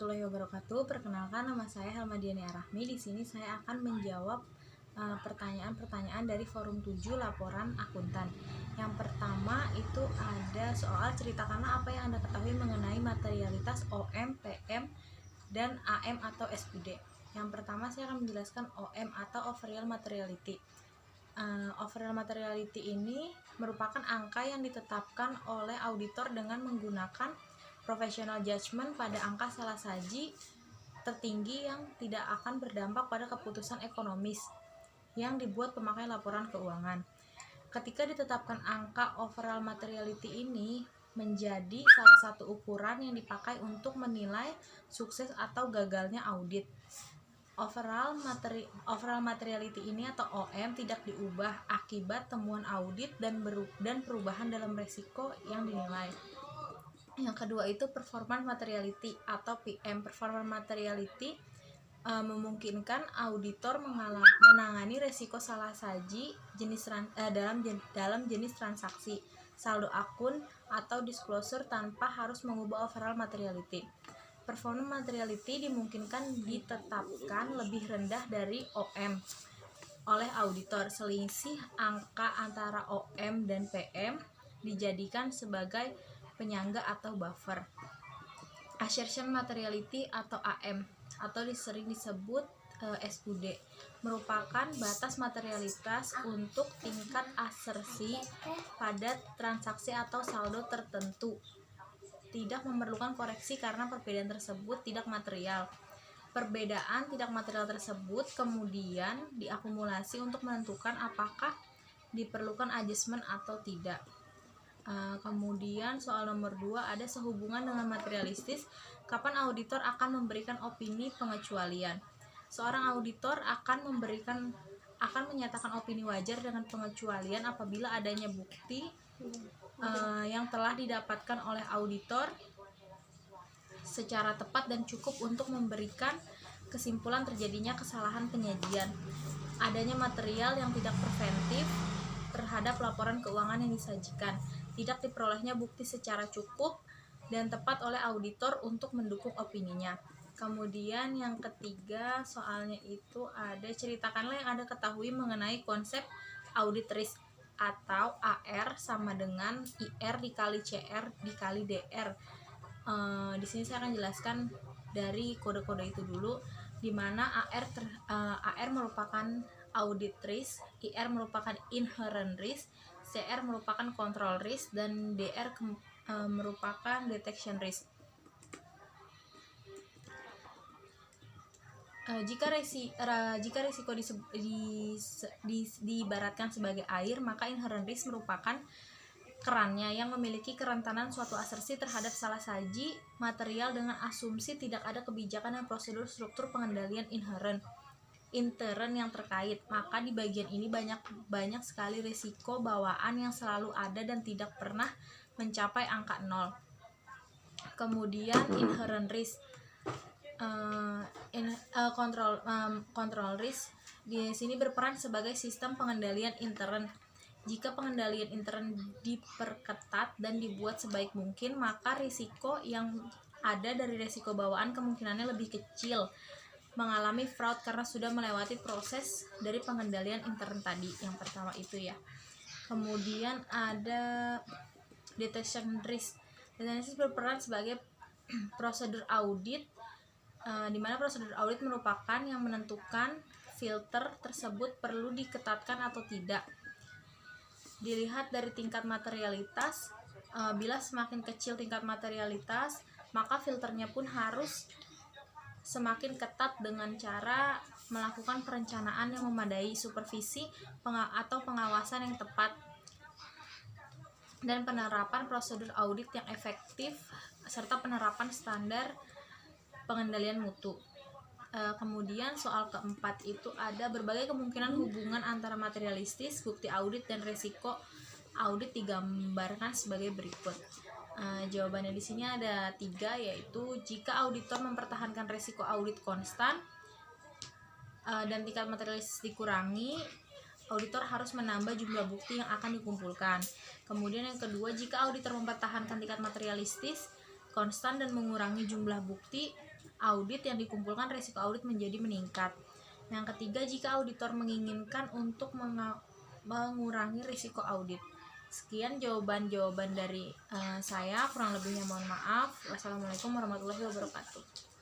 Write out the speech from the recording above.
warahmatullahi wabarakatuh. Perkenalkan, nama saya Helma Diani Arahmi. Di sini saya akan menjawab pertanyaan-pertanyaan dari forum 7 laporan akuntan. Yang pertama itu ada soal ceritakanlah apa yang Anda ketahui mengenai materialitas OM, PM, dan AM atau SUD. Yang pertama saya akan menjelaskan OM atau Overall Materiality. Overall Materiality ini merupakan angka yang ditetapkan oleh auditor dengan menggunakan professional judgment pada angka salah saji tertinggi yang tidak akan berdampak pada keputusan ekonomis yang dibuat pemakai laporan keuangan. Ketika ditetapkan angka overall materiality ini menjadi salah satu ukuran yang dipakai untuk menilai sukses atau gagalnya audit. Overall materiality ini atau OM tidak diubah akibat temuan audit dan perubahan dalam resiko yang dinilai. Yang kedua itu performance materiality atau PM. Performance materiality memungkinkan auditor menangani resiko salah saji dalam jenis transaksi, saldo akun atau disclosure tanpa harus mengubah overall materiality. Performance materiality dimungkinkan ditetapkan lebih rendah dari OM oleh auditor. Selisih angka antara OM dan PM dijadikan sebagai penyangga atau buffer. Assertion materiality atau AM atau sering disebut SUD merupakan batas materialitas untuk tingkat asersi pada transaksi atau saldo tertentu. Tidak memerlukan koreksi karena perbedaan tersebut tidak material. Perbedaan tidak material tersebut kemudian diakumulasi untuk menentukan apakah diperlukan adjustment atau tidak. Kemudian soal nomor 2 ada sehubungan dengan materialistis, kapan auditor akan memberikan opini pengecualian. Seorang auditor akan menyatakan opini wajar dengan pengecualian apabila adanya bukti yang telah didapatkan oleh auditor secara tepat dan cukup untuk memberikan kesimpulan terjadinya kesalahan penyajian. Adanya material yang tidak preventif terhadap laporan keuangan yang disajikan. Tidak diperolehnya bukti secara cukup dan tepat oleh auditor untuk mendukung opininya. Kemudian yang ketiga soalnya itu ada ceritakanlah yang Anda ketahui mengenai konsep audit risk atau AR sama dengan IR dikali CR dikali DR. Di sini saya akan jelaskan dari kode-kode itu dulu, di mana AR merupakan audit risk, IR merupakan inherent risk, CR merupakan control risk, dan DR merupakan detection risk. Jika risiko diibaratkan sebagai air, maka inherent risk merupakan kerannya yang memiliki kerentanan suatu asersi terhadap salah saji material dengan asumsi tidak ada kebijakan dan prosedur struktur pengendalian intern yang terkait. Maka di bagian ini banyak sekali risiko bawaan yang selalu ada dan tidak pernah mencapai angka 0. Kemudian inherent risk, control risk di sini berperan sebagai sistem pengendalian intern. Jika pengendalian intern diperketat dan dibuat sebaik mungkin, maka risiko yang ada dari risiko bawaan kemungkinannya lebih kecil mengalami fraud karena sudah melewati proses dari pengendalian intern tadi. Yang pertama itu ya. Kemudian ada detection risk. Detection risk berperan sebagai prosedur audit, di mana prosedur audit merupakan yang menentukan filter tersebut perlu diketatkan atau tidak. Dilihat dari tingkat materialitas, bila semakin kecil tingkat materialitas, maka filternya pun harus semakin ketat dengan cara melakukan perencanaan yang memadai, supervisi atau pengawasan yang tepat, dan penerapan prosedur audit yang efektif serta penerapan standar pengendalian mutu. Kemudian soal keempat itu ada berbagai kemungkinan hubungan antara materialistis, bukti audit, dan resiko audit digambarkan sebagai berikut. Jawabannya di sini ada 3, yaitu jika auditor mempertahankan resiko audit konstan dan tingkat materialistis dikurangi, auditor harus menambah jumlah bukti yang akan dikumpulkan. Kemudian yang kedua, jika auditor mempertahankan tingkat materialistis konstan dan mengurangi jumlah bukti audit yang dikumpulkan, risiko audit menjadi meningkat. Yang ketiga, jika auditor menginginkan untuk mengurangi risiko audit. Sekian jawaban dari saya, kurang lebihnya mohon maaf. Wassalamualaikum warahmatullahi wabarakatuh.